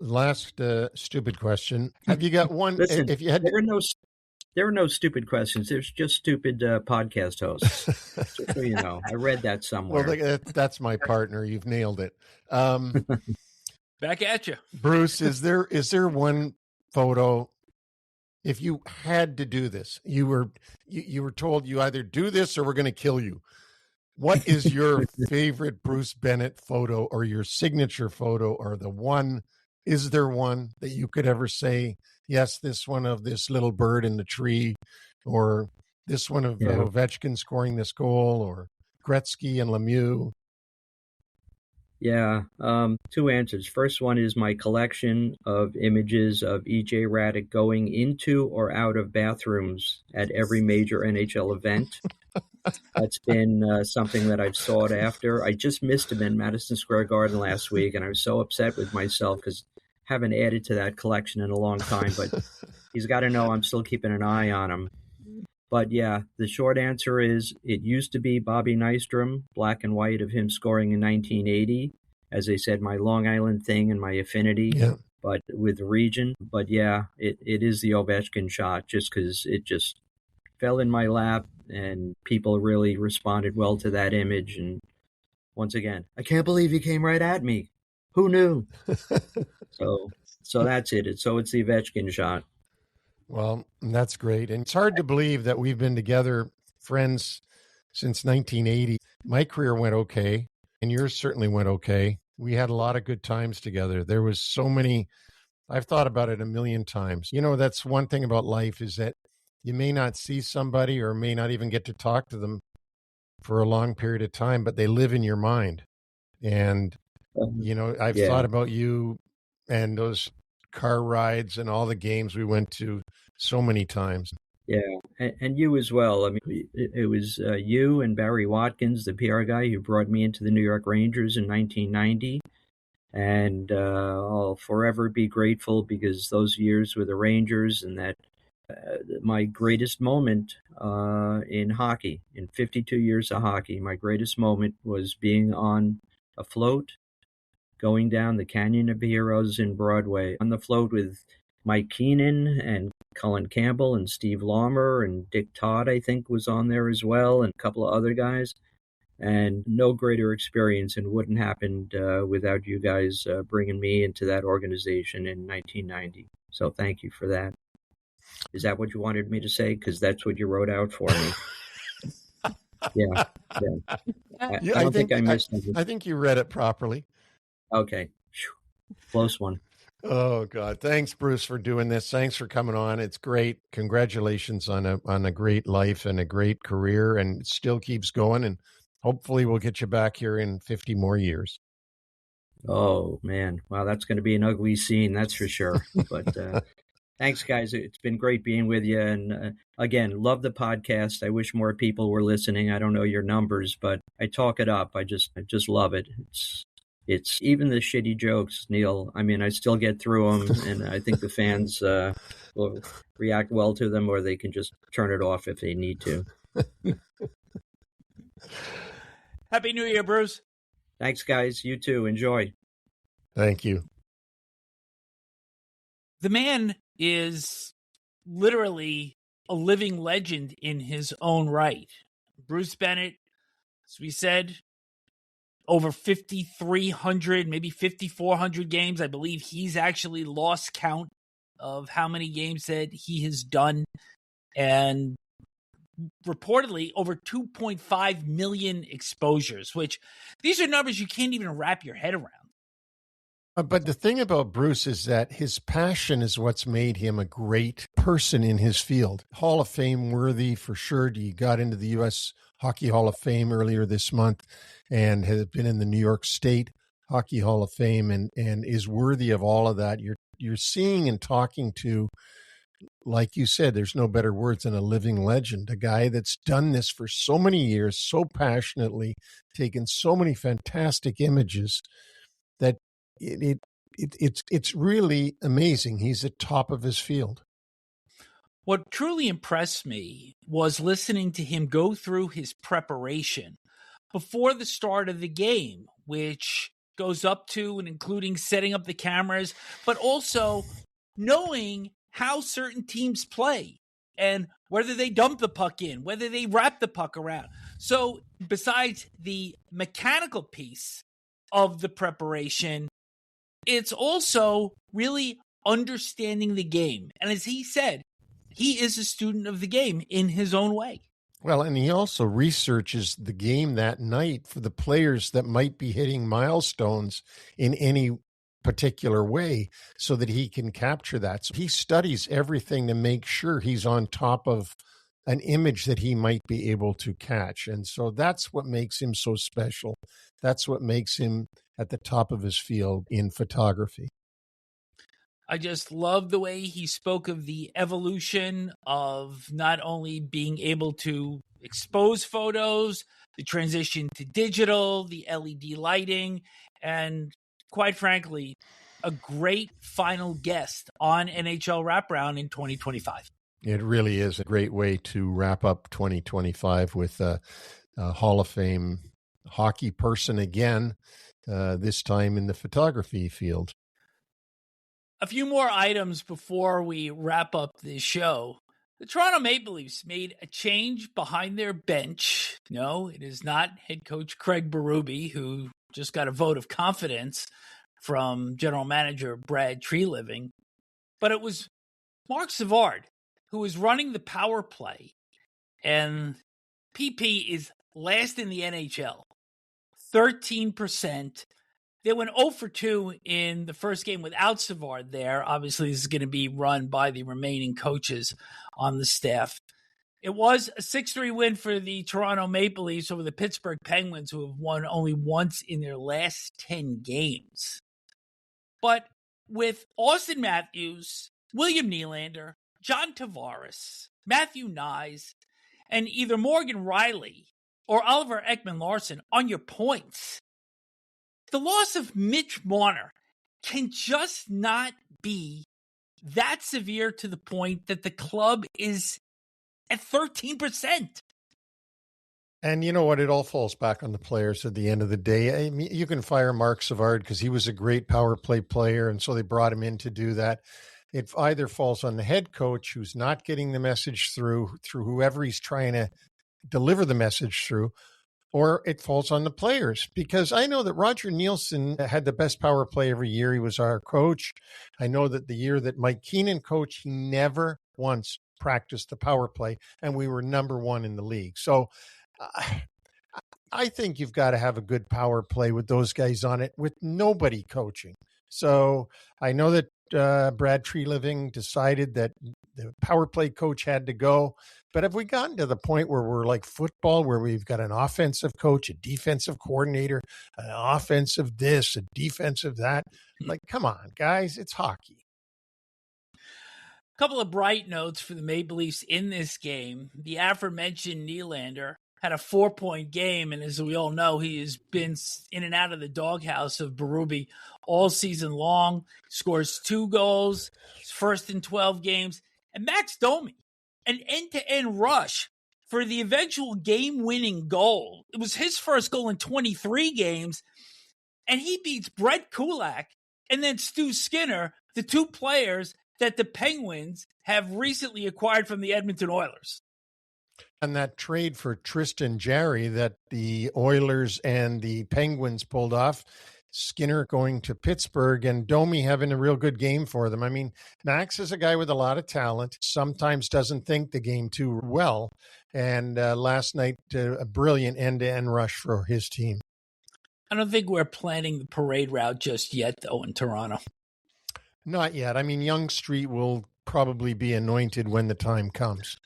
Last stupid question. Have you got one? Listen, if you had there are no stupid questions. There's just stupid podcast hosts. Just so you know, I read that somewhere. Well, that's my partner. You've nailed it. Back at you, Bruce. Is there one photo? If you had to do this, you were told you either do this or we're going to kill you. What is your favorite Bruce Bennett photo or your signature photo or the one? Is there one that you could ever say, yes, this one of this little bird in the tree, or this one of Ovechkin scoring this goal, or Gretzky and Lemieux? Yeah, two answers. First one is my collection of images of E.J. Raddick going into or out of bathrooms at every major NHL event. That's been something that I've sought after. I just missed him in Madison Square Garden last week, and I was so upset with myself because I haven't added to that collection in a long time. But he's got to know I'm still keeping an eye on him. But yeah, the short answer is it used to be Bobby Nystrom, black and white of him scoring in 1980. As I said, my Long Island thing and my affinity, but with the region. But yeah, it is the Ovechkin shot just because it just fell in my lap and people really responded well to that image. And once again, I can't believe he came right at me. Who knew? So that's it. It's the Ovechkin shot. Well, that's great. And it's hard to believe that we've been together, friends, since 1980. My career went okay, and yours certainly went okay. We had a lot of good times together. There was so many, I've thought about it a million times. That's one thing about life is that you may not see somebody or may not even get to talk to them for a long period of time, but they live in your mind. And, I've thought about you and those car rides and all the games we went to so many times. Yeah, and you as well. I mean, it was you and Barry Watkins, the PR guy, who brought me into the New York Rangers in 1990. And I'll forever be grateful because those years with the Rangers and that my greatest moment in hockey, in 52 years of hockey, my greatest moment was being on a float going down the Canyon of Heroes in Broadway on the float with Mike Keenan and Colin Campbell and Steve Laumer and Dick Todd, I think, was on there as well, and a couple of other guys. And no greater experience and wouldn't happen without you guys bringing me into that organization in 1990. So thank you for that. Is that what you wanted me to say? Because that's what you wrote out for me. Yeah. I don't think I missed anything. I think you read it properly. Okay. Close one. Oh, God. Thanks, Bruce, for doing this. Thanks for coming on. It's great. Congratulations on a great life and a great career, and it still keeps going. And hopefully we'll get you back here in 50 more years. Oh, man. Wow, that's going to be an ugly scene, that's for sure. But thanks, guys. It's been great being with you. And again, love the podcast. I wish more people were listening. I don't know your numbers, but I talk it up. I just love it. It's even the shitty jokes, Neil. I mean, I still get through them, and I think the fans will react well to them, or they can just turn it off if they need to. Happy New Year, Bruce. Thanks, guys. You too. Enjoy. Thank you. The man is literally a living legend in his own right. Bruce Bennett, as we said, over 5,300, maybe 5,400 games. I believe he's actually lost count of how many games that he has done. And reportedly over 2.5 million exposures, which these are numbers you can't even wrap your head around. But the thing about Bruce is that his passion is what's made him a great person in his field. Hall of Fame worthy for sure. He got into the U.S. Hockey Hall of Fame earlier this month and has been in the New York State Hockey Hall of Fame and is worthy of all of that. You're seeing and talking to, like you said, there's no better words than a living legend, a guy that's done this for so many years, so passionately, taken so many fantastic images that it's really amazing. He's at top of his field. What truly impressed me was listening to him go through his preparation before the start of the game, which goes up to and including setting up the cameras, but also knowing how certain teams play and whether they dump the puck in, whether they wrap the puck around. So besides the mechanical piece of the preparation, it's also really understanding the game. And as he said, he is a student of the game in his own way. Well, and he also researches the game that night for the players that might be hitting milestones in any particular way so that he can capture that. So he studies everything to make sure he's on top of an image that he might be able to catch. And so that's what makes him so special. That's what makes him at the top of his field in photography. I just love the way he spoke of the evolution of not only being able to expose photos, the transition to digital, the LED lighting, and quite frankly, a great final guest on NHL Wraparound in 2025. It really is a great way to wrap up 2025 with a Hall of Fame hockey person again, this time in the photography field. A few more items before we wrap up this show. The Toronto Maple Leafs made a change behind their bench. No, it is not head coach Craig Berube, who just got a vote of confidence from general manager Brad Treliving, but it was Marc Savard, who was running the power play, and PP is last in the NHL, 13%. They went 0 for 2 in the first game without Savard there. Obviously, this is going to be run by the remaining coaches on the staff. It was a 6-3 win for the Toronto Maple Leafs over the Pittsburgh Penguins, who have won only once in their last 10 games. But with Auston Matthews, William Nylander, John Tavares, Matthew Nyes, and either Morgan Riley or Oliver Ekman-Larsson on your points, the loss of Mitch Marner can just not be that severe to the point that the club is at 13%. And you know what? It all falls back on the players at the end of the day. I mean, you can fire Marc Savard because he was a great power play player, and so they brought him in to do that. It either falls on the head coach, who's not getting the message through whoever he's trying to deliver the message through, or it falls on the players. Because I know that Roger Nielsen had the best power play every year. He was our coach. I know that the year that Mike Keenan coached, he never once practiced the power play, and we were number one in the league. So I think you've got to have a good power play with those guys on it, with nobody coaching. So I know that Brad Treliving decided that the power play coach had to go. But have we gotten to the point where we're like football, where we've got an offensive coach, a defensive coordinator, an offensive this, a defensive that? Like, come on, guys, it's hockey. A couple of bright notes for the Maple Leafs in this game. The aforementioned Nylander had a 4-point game, and as we all know, he has been in and out of the doghouse of Berube all season long. Scores 2 goals, his first in 12 games. And Max Domi, an end-to-end rush for the eventual game-winning goal. It was his first goal in 23 games, and he beats Brett Kulak and then Stu Skinner, the two players that the Penguins have recently acquired from the Edmonton Oilers. And that trade for Tristan Jarry that the Oilers and the Penguins pulled off, Skinner going to Pittsburgh and Domi having a real good game for them. I mean, Max is a guy with a lot of talent, sometimes doesn't think the game too well. And last night, a brilliant end-to-end rush for his team. I don't think we're planning the parade route just yet, though, in Toronto. Not yet. I mean, Yonge Street will probably be anointed when the time comes.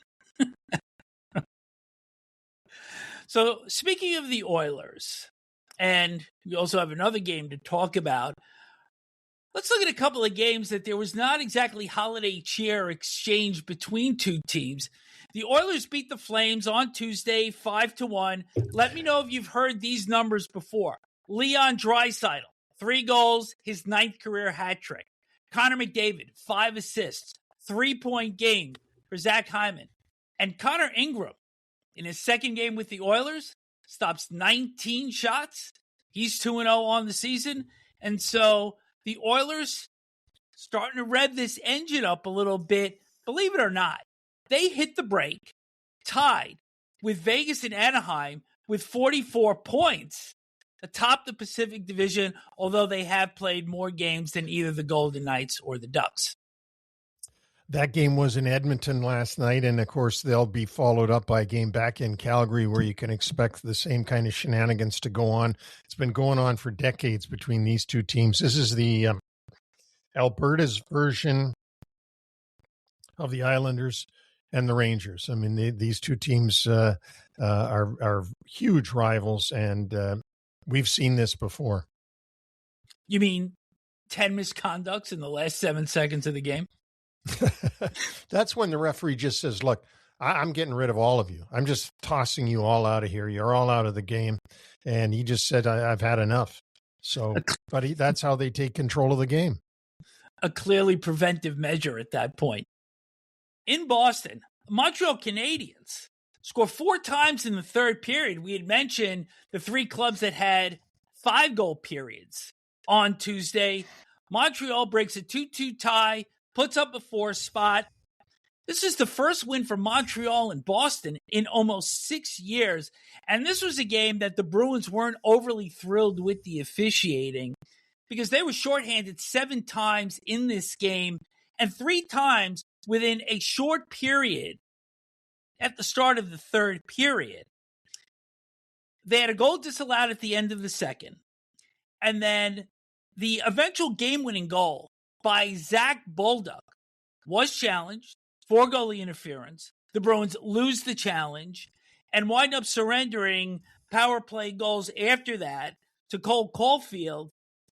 So, speaking of the Oilers, and we also have another game to talk about, let's look at a couple of games that there was not exactly holiday cheer exchange between two teams. The Oilers beat the Flames on Tuesday, 5-1. Let me know if you've heard these numbers before. Leon Draisaitl, 3 goals, his 9th career hat trick. Connor McDavid, 5 assists, 3-point game for Zach Hyman. And Connor Ingram, in his second game with the Oilers, stops 19 shots. He's 2-0 on the season. And so the Oilers starting to rev this engine up a little bit. Believe it or not, they hit the break, tied with Vegas and Anaheim with 44 points atop the Pacific Division, although they have played more games than either the Golden Knights or the Ducks. That game was in Edmonton last night, and of course they'll be followed up by a game back in Calgary where you can expect the same kind of shenanigans to go on. It's been going on for decades between these two teams. This is the Alberta's version of the Islanders and the Rangers. I mean, these two teams are huge rivals, and we've seen this before. You mean 10 misconducts in the last 7 seconds of the game? That's when the referee just says, look, I'm getting rid of all of you. I'm just tossing you all out of here. You're all out of the game. And he just said, I've had enough. So, but that's how they take control of the game. A clearly preventive measure at that point. In Boston, Montreal Canadiens scored 4 times in the third period. We had mentioned the 3 clubs that had 5-goal periods on Tuesday. Montreal breaks a 2-2 tie, puts up a 4 spot. This is the first win for Montreal and Boston in almost 6 years. And this was a game that the Bruins weren't overly thrilled with the officiating because they were shorthanded 7 times in this game and 3 times within a short period at the start of the third period. They had a goal disallowed at the end of the second. And then the eventual game-winning goal by Zach Bolduc was challenged for goalie interference. The Bruins lose the challenge and wind up surrendering power play goals after that to Cole Caulfield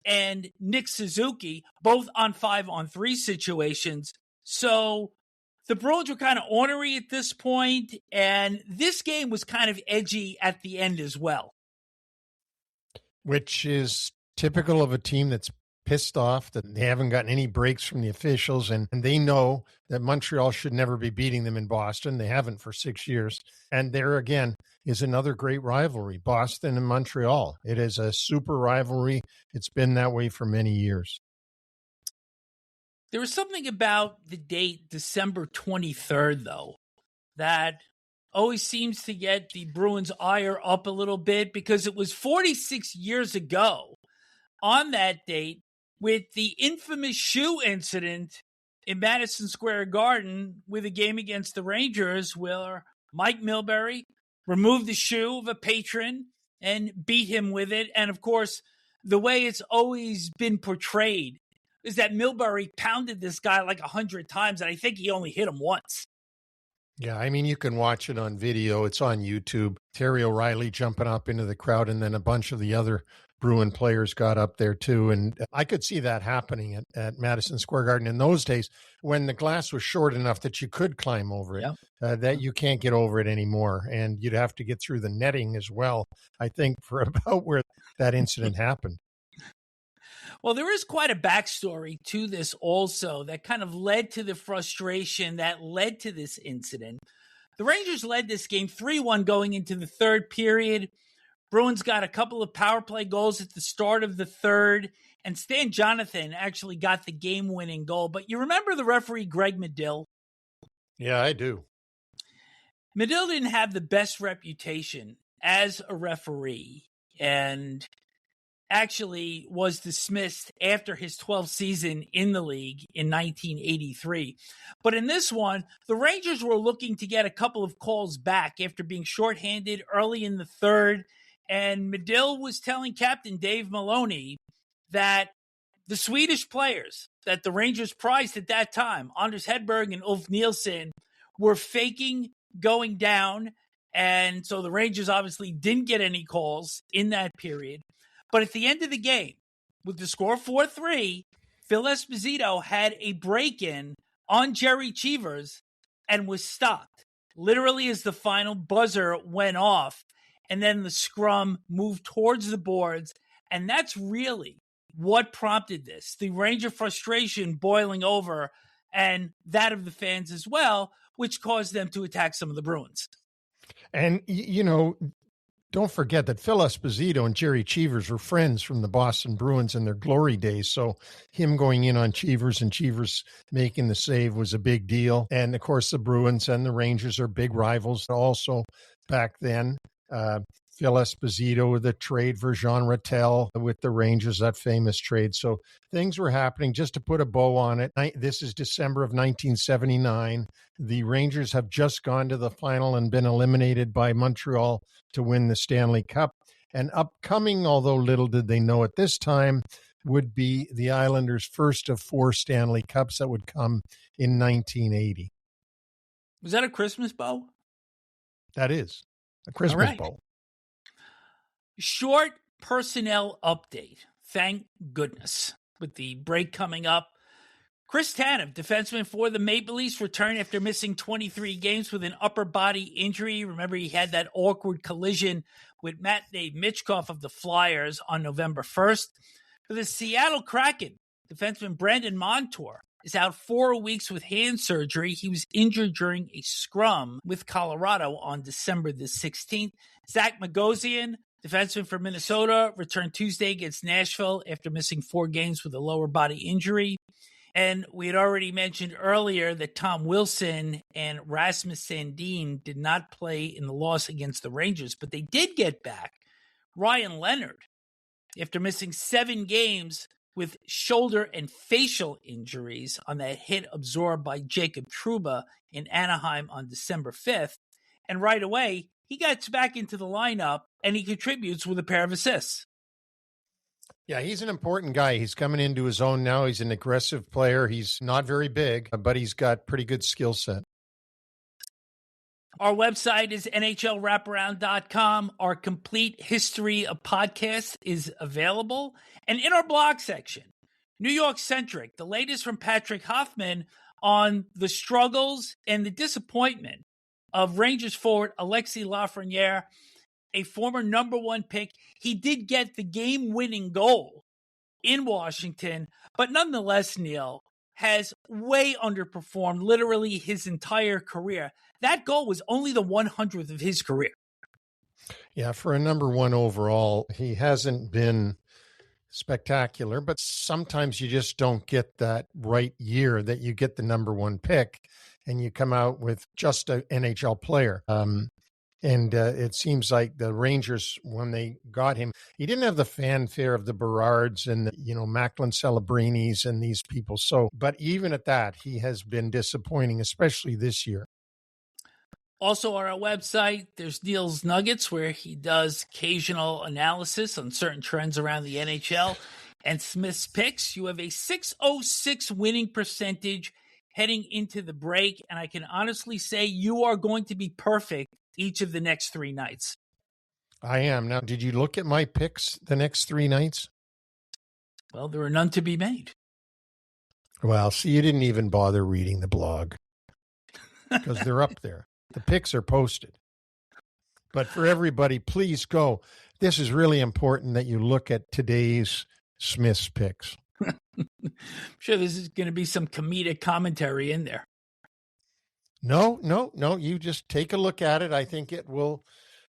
and Nick Suzuki, both on 5-on-3 situations. So the Bruins were kind of ornery at this point, and this game was kind of edgy at the end as well. Which is typical of a team that's pissed off that they haven't gotten any breaks from the officials, and they know that Montreal should never be beating them in Boston. They haven't for 6 years. And there again is another great rivalry, Boston and Montreal. It is a super rivalry. It's been that way for many years. There was something about the date December 23rd, though, that always seems to get the Bruins' ire up a little bit because it was 46 years ago on that date with the infamous shoe incident in Madison Square Garden with a game against the Rangers where Mike Milbury removed the shoe of a patron and beat him with it. And, of course, the way it's always been portrayed is that Milbury pounded this guy like 100 times, and I think he only hit him once. Yeah, I mean, you can watch it on video. It's on YouTube. Terry O'Reilly jumping up into the crowd, and then a bunch of the other Bruin players got up there too. And I could see that happening at Madison Square Garden in those days when the glass was short enough that you could climb over it, that you can't get over it anymore. And you'd have to get through the netting as well, I think, for about where that incident happened. Well, there is quite a backstory to this also that kind of led to the frustration that led to this incident. The Rangers led this game 3-1 going into the third period. Bruins got a couple of power play goals at the start of the third, and Stan Jonathan actually got the game-winning goal. But you remember the referee, Greg Medill? Yeah, I do. Medill didn't have the best reputation as a referee and actually was dismissed after his 12th season in the league in 1983. But in this one, the Rangers were looking to get a couple of calls back after being shorthanded early in the third. And Medill was telling Captain Dave Maloney that the Swedish players that the Rangers prized at that time, Anders Hedberg and Ulf Nielsen, were faking going down. And so the Rangers obviously didn't get any calls in that period. But at the end of the game, with the score 4-3, Phil Esposito had a break-in on Jerry Cheevers and was stopped, literally as the final buzzer went off. And then the scrum moved towards the boards. And that's really what prompted this. The Ranger frustration boiling over, and that of the fans as well, which caused them to attack some of the Bruins. And, you know, don't forget that Phil Esposito and Jerry Cheevers were friends from the Boston Bruins in their glory days. So him going in on Cheevers and Cheevers making the save was a big deal. And, of course, the Bruins and the Rangers are big rivals also back then. Phil Esposito with the trade for Jean Rattel with the Rangers, that famous trade. So things were happening. Just to put a bow on it, this is December of 1979. The Rangers have just gone to the final and been eliminated by Montreal to win the Stanley Cup. And upcoming, although little did they know at this time, would be the Islanders' first of 4 Stanley Cups that would come in 1980. Was that a Christmas bow? That is a Christmas right. bow. Short personnel update. Thank goodness. With the break coming up, Chris Tanev, defenseman for the Maple Leafs, returned after missing 23 games with an upper body injury. Remember, he had that awkward collision with Matvei Michkov of the Flyers on November 1st. For the Seattle Kraken, defenseman Brandon Montour is out 4 weeks with hand surgery. He was injured during a scrum with Colorado on December the 16th. Zach Bogosian, defenseman for Minnesota, returned Tuesday against Nashville after missing 4 games with a lower body injury. And we had already mentioned earlier that Tom Wilson and Rasmus Sandin did not play in the loss against the Rangers, but they did get back Ryan Leonard after missing 7 games with shoulder and facial injuries on that hit absorbed by Jacob Trouba in Anaheim on December 5th. And right away, he gets back into the lineup and he contributes with a pair of assists. Yeah, he's an important guy. He's coming into his own now. He's an aggressive player. He's not very big, but he's got pretty good skill set. Our website is NHLWraparound.com. Our complete history of podcasts is available. And in our blog section, New York Centric, the latest from Patrick Hoffman on the struggles and the disappointment of Rangers forward Alexis Lafreniere, a former number 1 pick. He did get the game-winning goal in Washington, but nonetheless, Neil, has way underperformed literally his entire career. That goal was only the 100th of his career. Yeah, for a number 1 overall, he hasn't been spectacular, but sometimes you just don't get that right year that you get the number 1 pick and you come out with just an NHL player. And it seems like the Rangers, when they got him, he didn't have the fanfare of the Berards and the, Macklin Celebrinis and these people. So, but even at that, he has been disappointing, especially this year. Also on our website, there's Neil's Nuggets, where he does occasional analysis on certain trends around the NHL. And Smith's Picks, you have a .606 winning percentage heading into the break. And I can honestly say you are going to be perfect each of the next 3 nights. I am. Now, did you look at my picks the next 3 nights? Well, there are none to be made. Well, see, you didn't even bother reading the blog because they're up there. The picks are posted. But for everybody, please go. This is really important that you look at today's Smith's Picks. I'm sure this is going to be some comedic commentary in there. No. You just take a look at it. I think it will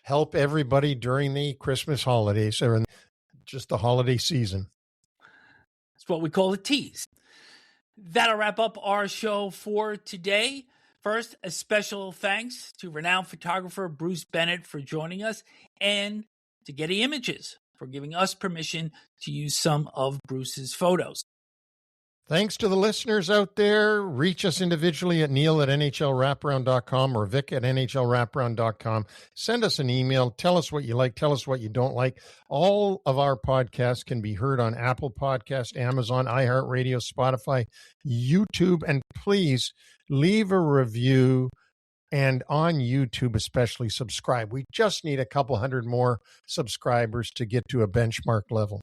help everybody during the Christmas holidays or just the holiday season. It's what we call a tease. That'll wrap up our show for today. First, a special thanks to renowned photographer Bruce Bennett for joining us, and to Getty Images for giving us permission to use some of Bruce's photos. Thanks to the listeners out there. Reach us individually at neil@nhlwraparound.com or vic@nhlwraparound.com. Send us an email. Tell us what you like. Tell us what you don't like. All of our podcasts can be heard on Apple Podcast, Amazon, iHeartRadio, Spotify, YouTube, and please leave a review, and on YouTube especially subscribe. We just need a couple hundred more subscribers to get to a benchmark level.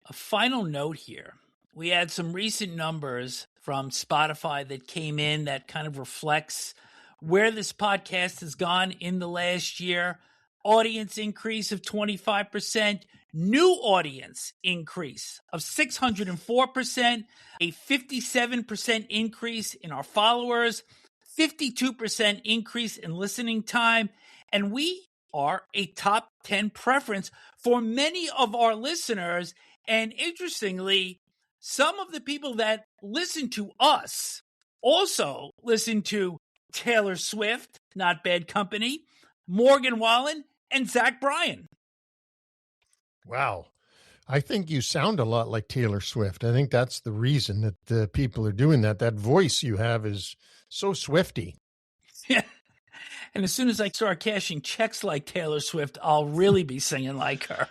A final note here. We had some recent numbers from Spotify that came in that kind of reflects where this podcast has gone in the last year. Audience increase of 25%, new audience increase of 604%, a 57% increase in our followers, 52% increase in listening time, and we are a top 10 preference for many of our listeners. And interestingly, some of the people that listen to us also listen to Taylor Swift, Not Bad Company, Morgan Wallen, and Zach Bryan. Wow. I think you sound a lot like Taylor Swift. I think that's the reason that the people are doing that. That voice you have is so Swifty. Yeah. And as soon as I start cashing checks like Taylor Swift, I'll really be singing like her.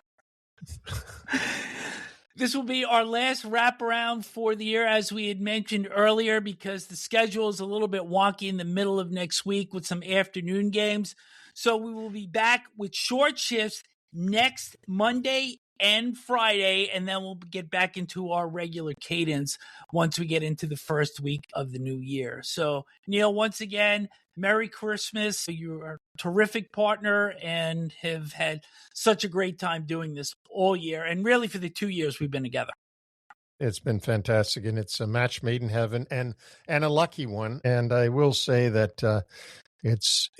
This will be our last wraparound for the year, as we had mentioned earlier, because the schedule is a little bit wonky in the middle of next week with some afternoon games. So we will be back with short shifts next Monday and Friday, and then we'll get back into our regular cadence once we get into the first week of the new year. So, Neil, once again, Merry Christmas. You're a terrific partner and have had such a great time doing this all year, and really for the 2 years we've been together. It's been fantastic, and it's a match made in heaven and a lucky one. And I will say that it's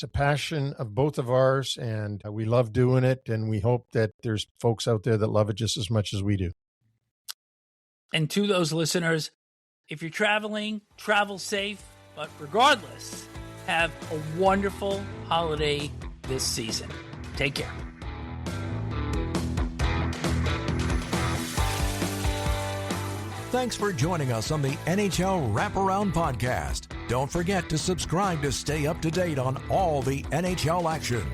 a passion of both of ours, and we love doing it, and we hope that there's folks out there that love it just as much as we do. And to those listeners, if you're traveling, travel safe, but regardless, have a wonderful holiday this season. Take care. Thanks for joining us on the NHL Wraparound Podcast. Don't forget to subscribe to stay up to date on all the NHL action.